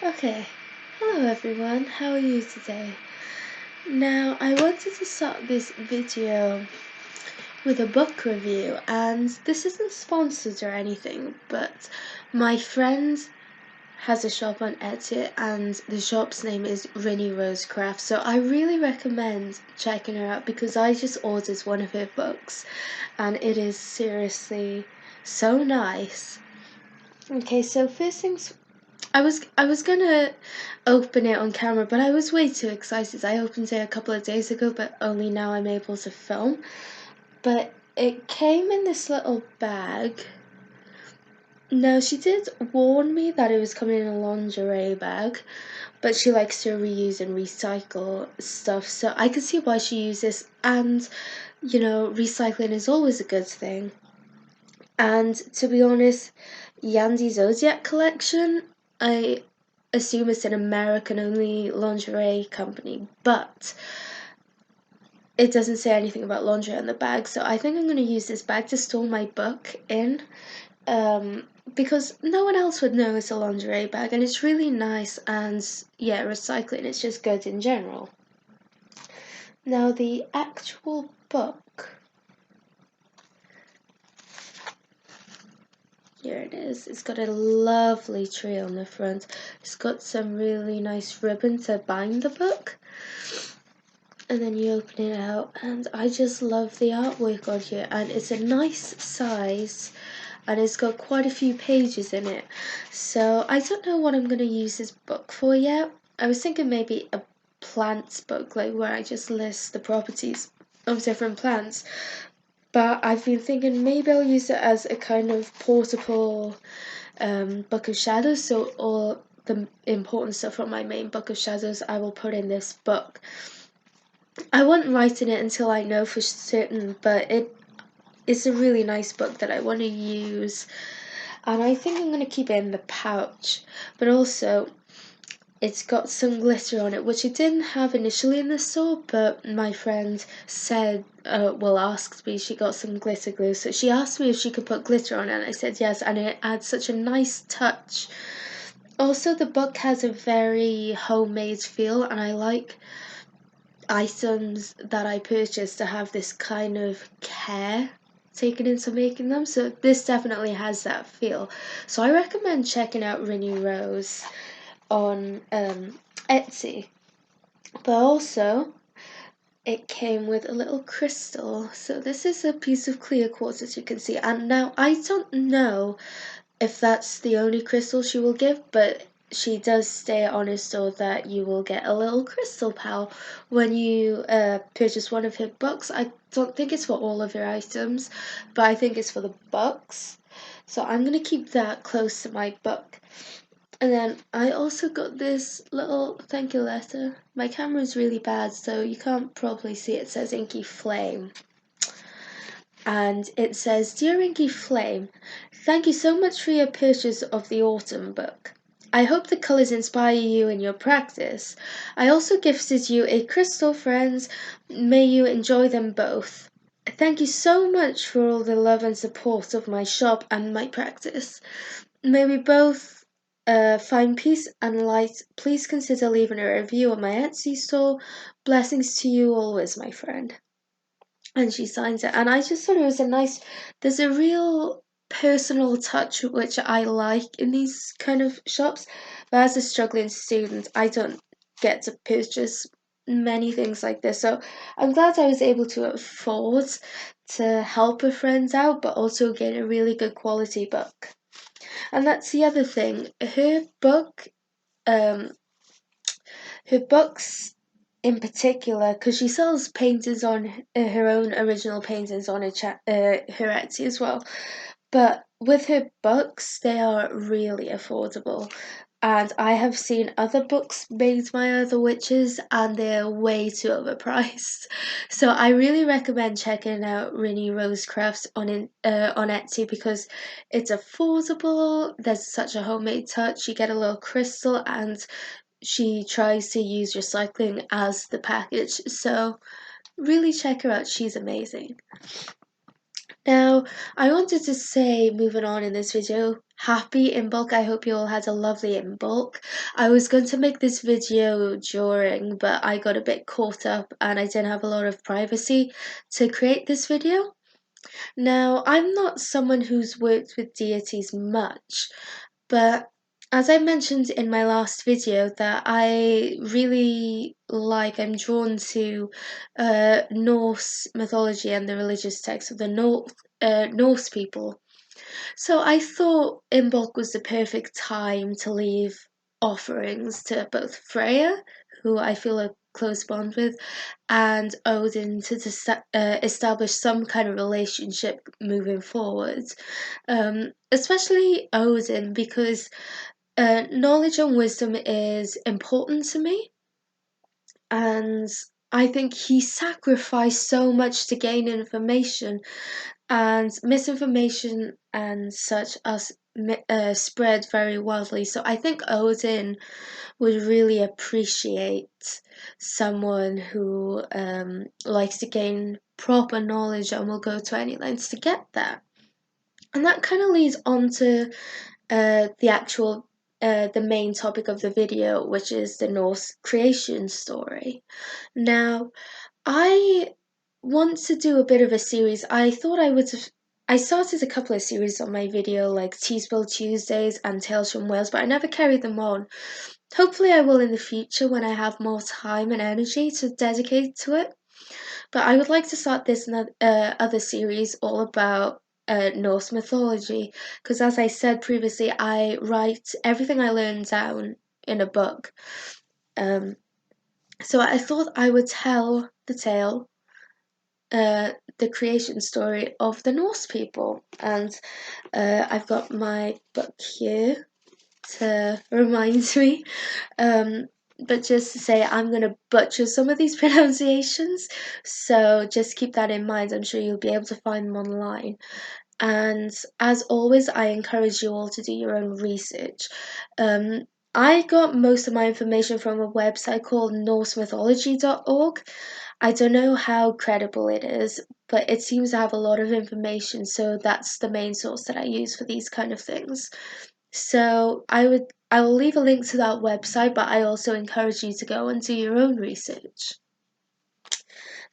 Okay, hello everyone, how are you today? Now, I wanted to start this video with a book review, and this isn't sponsored or anything, but my friend has a shop on Etsy, and the shop's name is RiniRoseCrafts, so I really recommend checking her out because I just ordered one of her books, and it is seriously so nice. Okay, so first things I was gonna open it on camera, but I was way too excited. I opened it a couple of days ago, but only now I'm able to film. But it came in this little bag. Now, she did warn me that it was coming in a lingerie bag, but she likes to reuse and recycle stuff, so I can see why she uses, and recycling is always a good thing. And to be honest, Yandy Zodiac collection, I assume it's an American only lingerie company, but it doesn't say anything about lingerie on the bag, so I think I'm going to use this bag to store my book in, because no one else would know it's a lingerie bag, and it's really nice, and yeah, recycling is just good in general. Now, the actual book, here it is. It's got a lovely tree on the front. It's got some really nice ribbon to bind the book. And then you open it out, and I just love the artwork on here. And it's a nice size, and it's got quite a few pages in it. So I don't know what I'm going to use this book for yet. I was thinking maybe a plants book, like where I just list the properties of different plants. But I've been thinking maybe I'll use it as a kind of portable book of shadows. So all the important stuff from my main book of shadows I will put in this book. I won't write in it until I know for certain, but it's a really nice book that I want to use. And I think I'm going to keep it in the pouch. But also, it's got some glitter on it, which it didn't have initially in the store, but my friend said, asked me, she got some glitter glue, so she asked me if she could put glitter on it, and I said yes, and it adds such a nice touch. Also, the book has a very homemade feel, and I like items that I purchase to have this kind of care taken into making them, so this definitely has that feel. So I recommend checking out Rini Rose on Etsy. But also, it came with a little crystal. So this is a piece of clear quartz, as you can see. And now I don't know if that's the only crystal she will give, but she does stay on her store that you will get a little crystal pal when you purchase one of her books. I don't think it's for all of her items, but I think it's for the books. So I'm going to keep that close to my book. And then I also got this little thank you letter. My camera is really bad, so you can't probably see it. It says Inky Flame. And it says, Dear Inky Flame, thank you so much for your purchase of the Autumn book. I hope the colours inspire you in your practice. I also gifted you a crystal, friends. May you enjoy them both. Thank you so much for all the love and support of my shop and my practice. May we both find peace and light. Please consider leaving a review on my Etsy store. Blessings to you always, my friend. And she signs it, and I just thought it was there's a real personal touch which I like in these kind of shops. But as a struggling student, I don't get to purchase many things like this, so I'm glad I was able to afford to help her friends out, but also get a really good quality book. And that's the other thing. Um, her books in particular, because she sells paintings on her own original paintings on her Etsy as well. But with her books, they are really affordable. And I have seen other books made by other witches, and they're way too overpriced. So I really recommend checking out RiniRoseCrafts on Etsy because it's affordable. There's such a homemade touch. You get a little crystal, and she tries to use recycling as the package. So really check her out. She's amazing. Now, I wanted to say, moving on in this video, happy Imbolc. I hope you all had a lovely Imbolc. I was going to make this video during, but I got a bit caught up and I didn't have a lot of privacy to create this video. Now, I'm not someone who's worked with deities much, but as I mentioned in my last video, that I'm drawn to Norse mythology and the religious texts of the Norse people. So I thought Imbolc was the perfect time to leave offerings to both Freya, who I feel a close bond with, and Odin to establish some kind of relationship moving forward. Especially Odin, because knowledge and wisdom is important to me, and I think he sacrificed so much to gain information, and misinformation and such as spread very widely. So I think Odin would really appreciate someone who likes to gain proper knowledge and will go to any lengths to get that. And that kind of leads on to the main topic of the video, which is the Norse creation story. Now, I want to do a bit of a series. I started a couple of series on my video, like Teaspill Tuesdays and Tales from Wales, but I never carried them on. Hopefully I will in the future when I have more time and energy to dedicate to it. But I would like to start this other series all about Norse mythology, because as I said previously, I write everything I learn down in a book. So I thought I would tell the tale, the creation story of the Norse people, and I've got my book here to remind me. But just to say, I'm going to butcher some of these pronunciations, so just keep that in mind. I'm sure you'll be able to find them online. And as always, I encourage you all to do your own research. I got most of my information from a website called NorseMythology.org. I don't know how credible it is, but it seems to have a lot of information, so that's the main source that I use for these kind of things. So I will leave a link to that website, but I also encourage you to go and do your own research.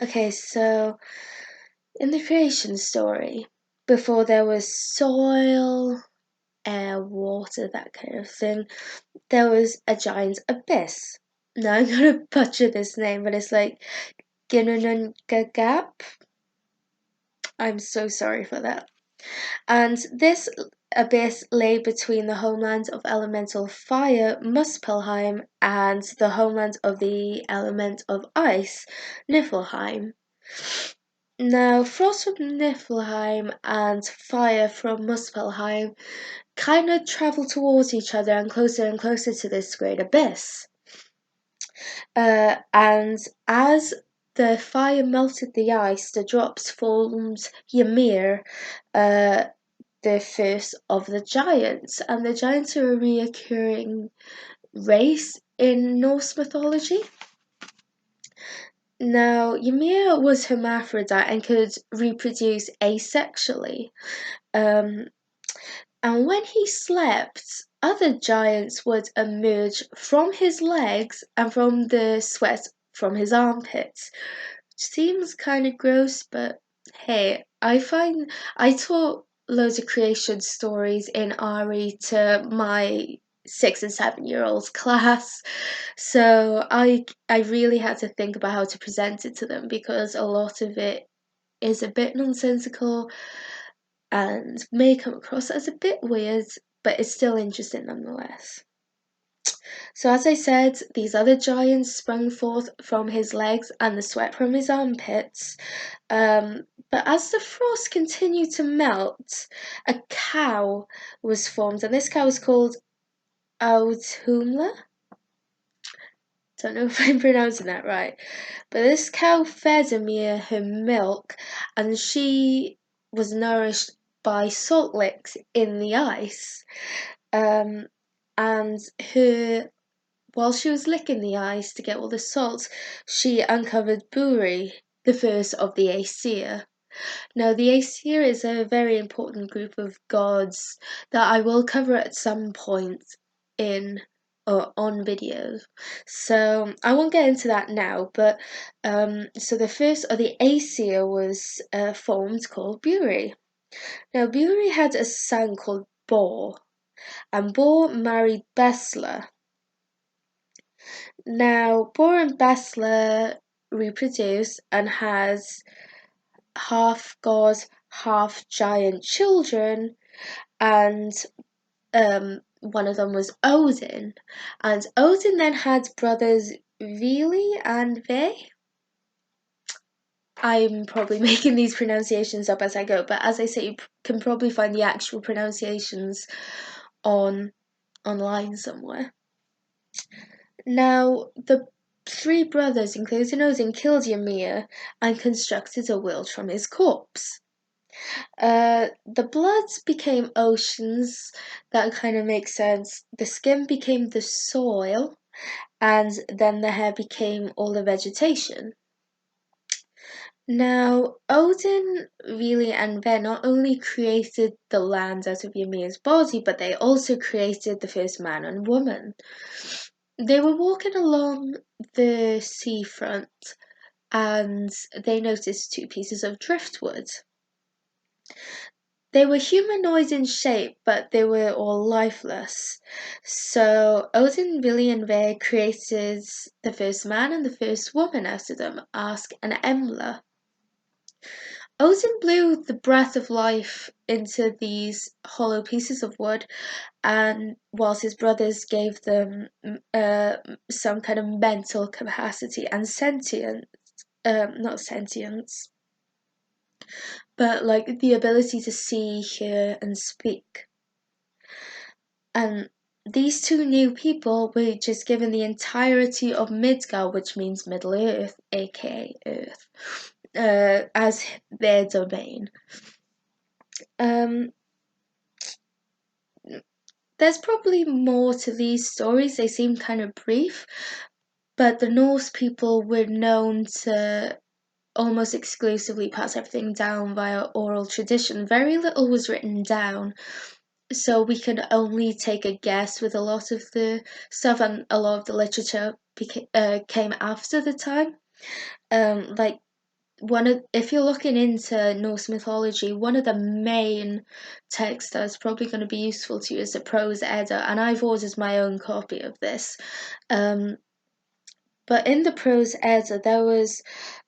Okay, so in the creation story, before there was soil, air, water, that kind of thing, there was a giant abyss. Now I'm gonna butcher this name, but it's like Ginnungagap. I'm so sorry for that. And this abyss lay between the homeland of elemental fire, Muspelheim, and the homeland of the element of ice, Niflheim. Now, frost from Niflheim and fire from Muspelheim kind of travel towards each other and closer to this great abyss. And as the fire melted the ice, the drops formed Ymir, the first of the giants. And the giants are a reoccurring race in Norse mythology. Now, Ymir was hermaphrodite and could reproduce asexually. And when he slept, other giants would emerge from his legs and from the sweat from his armpits. Which seems kind of gross, but hey, I taught loads of creation stories in RE to my 6 and 7-year-olds class, so I really had to think about how to present it to them, because a lot of it is a bit nonsensical and may come across as a bit weird, but it's still interesting nonetheless. So as I said, these other giants sprung forth from his legs and the sweat from his armpits. But as the frost continued to melt, a cow was formed, and this cow was called Audhumla. Don't know if I'm pronouncing that right, but this cow fed Ymir her milk, and she was nourished by salt licks in the ice. And while she was licking the ice to get all the salt, she uncovered Buri, the first of the Aesir. Now, the Aesir is a very important group of gods that I will cover at some point in or on videos. So I won't get into that now, but so the first of the Aesir was formed called Buri. Now, Buri had a son called Bor, and Bor married Besla. Now, Bor and Besla reproduced and has half god, half giant children, and one of them was Odin. And Odin then had brothers Vili and Ve. I'm probably making these pronunciations up as I go, but as I say, you can probably find the actual pronunciations online somewhere. Now, the three brothers, including Odin, killed Ymir and constructed a world from his corpse. The bloods became oceans. That kind of makes sense. The skin became the soil, and then the hair became all the vegetation. Now, Odin, Vili, and Ve not only created the land out of Ymir's body, but they also created the first man and woman. They were walking along the seafront, and they noticed two pieces of driftwood. They were humanoid in shape, but they were all lifeless. So Odin, Vili, and Ve created the first man and the first woman out of them, Ask and Embla. Odin blew the breath of life into these hollow pieces of wood, and whilst his brothers gave them some kind of mental capacity and sentience, not sentience, but like the ability to see, hear, and speak. And these two new people were just given the entirety of Midgard, which means Middle Earth, aka Earth, as their domain. There's probably more to these stories. They seem kind of brief, but the Norse people were known to almost exclusively pass everything down via oral tradition. Very little was written down, so we could only take a guess with a lot of the stuff, and a lot of the literature came after the time. Like if you're looking into Norse mythology, one of the main texts that's probably going to be useful to you is the Prose Edda, and I've ordered my own copy of this. But in the Prose Edda, there was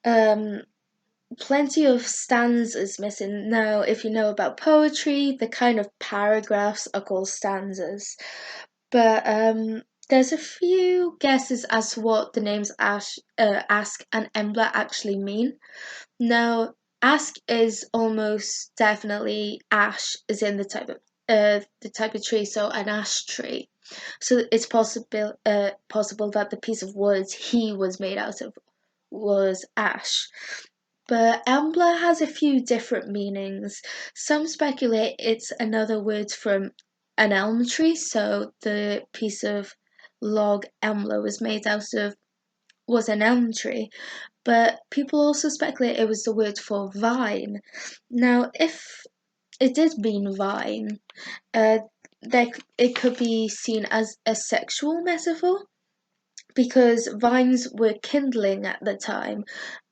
plenty of stanzas missing. Now, if you know about poetry, the kind of paragraphs are called stanzas. But there's a few guesses as to what the names Ask and Embla actually mean. Now, Ask is almost definitely ash, is in the type of tree, so an ash tree. So it's possible that the piece of wood he was made out of was ash. But Embla has a few different meanings. Some speculate it's another word from an elm tree, so the piece of log Embla was made out of was an elm tree. But people also speculate it was the word for vine. Now, if it did mean vine, it could be seen as a sexual metaphor, because vines were kindling at the time,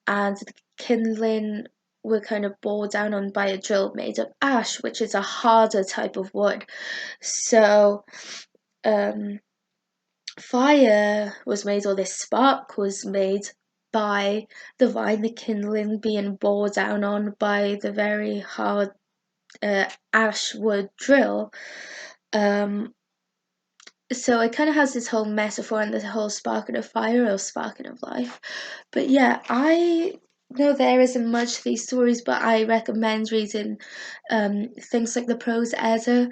and the kindling were kind of bore down on by a drill made of ash, which is a harder type of wood. So fire was made, or this spark was made by the vine, the kindling being bore down on by the very hard ash wood drill. So it kind of has this whole metaphor and this whole sparking of fire or sparking of life. But yeah, I know there isn't much to these stories, but I recommend reading things like the Prose Edda.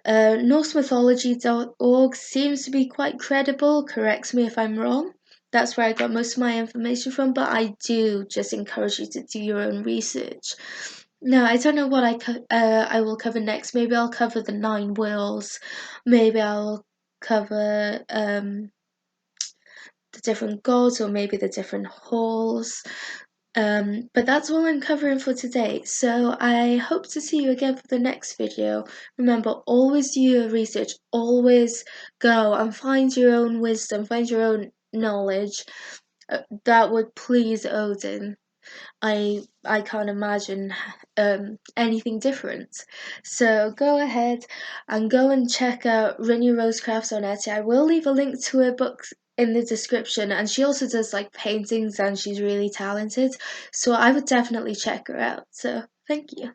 NorseMythology.org seems to be quite credible. Correct me if I'm wrong. That's where I got most of my information from, but I do just encourage you to do your own research. No, I don't know what I will cover next. Maybe I'll cover the 9 worlds. Maybe I'll cover the different gods, or maybe the different halls. But that's all I'm covering for today, so I hope to see you again for the next video. Remember, always do your research, always go and find your own wisdom, find your own knowledge that would please Odin. I can't imagine anything different. So go ahead and go and check out RiniRoseCrafts on Etsy. I will leave a link to her book in the description, and she also does like paintings and she's really talented. So I would definitely check her out. So thank you.